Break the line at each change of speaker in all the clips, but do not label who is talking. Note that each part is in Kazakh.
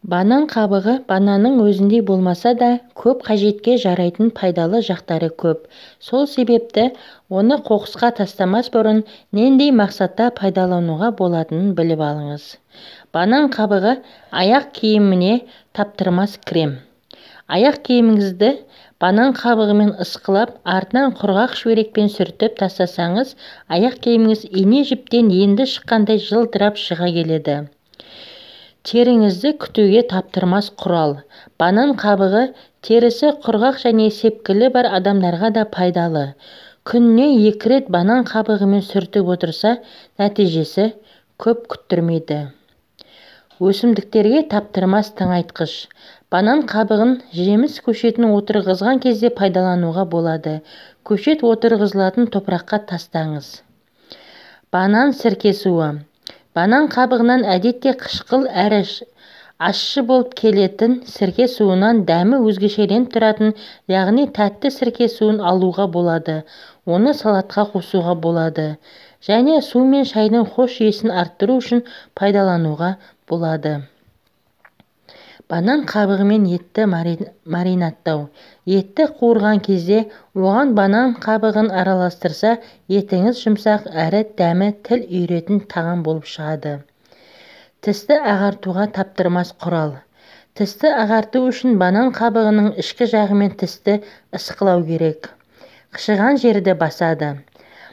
Банан қабығы бананның өзіндей болмаса да көп қажетке жарайтын пайдалы жақтары көп. Сол себепті оны қоқысқа тастамас бұрын нендей мақсатта пайдалануға болатынын біліп алыңыз. Банан қабығы аяқ киіміне таптырмас крем. Аяқ киіміңізді банан қабығымен ысқылап, артынан құрғақ шүберекпен сүртіп тастасаңыз, аяқ киіміңіз ине жіптен енді шыққандай жылтырап шыға келеді. Теріңізді күтуге таптырмас құрал. Банан қабығы терісі құрғақ және сепкілі бар адамдарға да пайдалы. Күніне 2 рет банан қабығымен сүртіп отырса, нәтижесі көп күттірмейді. Өсімдіктерге таптырмас тыңайтқыш. Банан қабығын жеміс көшетін отырғызған кезде пайдалануға болады. Көшет отырғызылатын топыраққа тастаңыз. Банан сірке суы. Банан қабығынан әдетте қышқыл әрі ащы болып келетін сірке суынан дәмі өзгешеленіп тұратын, яғни тәтті сірке суын алуға болады. Оны салатқа қосуға болады. Және су мен шайдың хош иісін арттыру үшін пайдалануға болады. Банан қабығымен етті маринаттау. Етті қуырған кезде оған банан қабығын араластырса, етіңіз жұмсақ әрі дәмі тіл үйіретін тағам болып шығады. Тісті ағартуға таптырмас құрал. Тісті ағарту үшін банан қабығының ішкі жағымен тісті ысқылау керек. Қышыған жерді басады.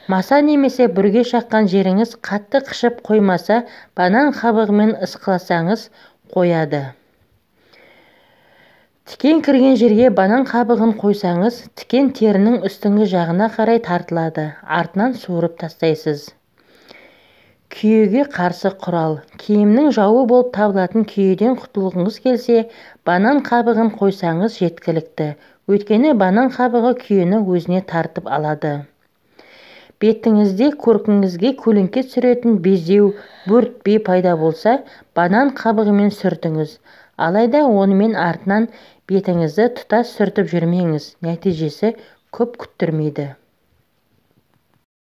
Маса немесе бүрге шаққан жеріңіз қатты қышып қоймаса, банан қабығымен ысқыласаңыз қояды. Тікен кірген жерге банан қабығын қойсаңыз, тікен терінің үстіңгі жағына қарай тартылады. Артынан суырып тастайсыз. Күйеге қарсы құрал. Киімнің жауы болып табылатын күйеден құтылғыңыз келсе, банан қабығын қойсаңыз жеткілікті. Өйткені банан қабығы күйені өзіне тартып алады. Бетіңізде көркіңізге көлеңке түсіретін безеу, бөртпе пайда болса, банан қабығымен сүртіңіз. Алайда онымен артынан бетіңізді тұтас сүртіп жүрмеңіз. Нәтижесі көп күттірмейді.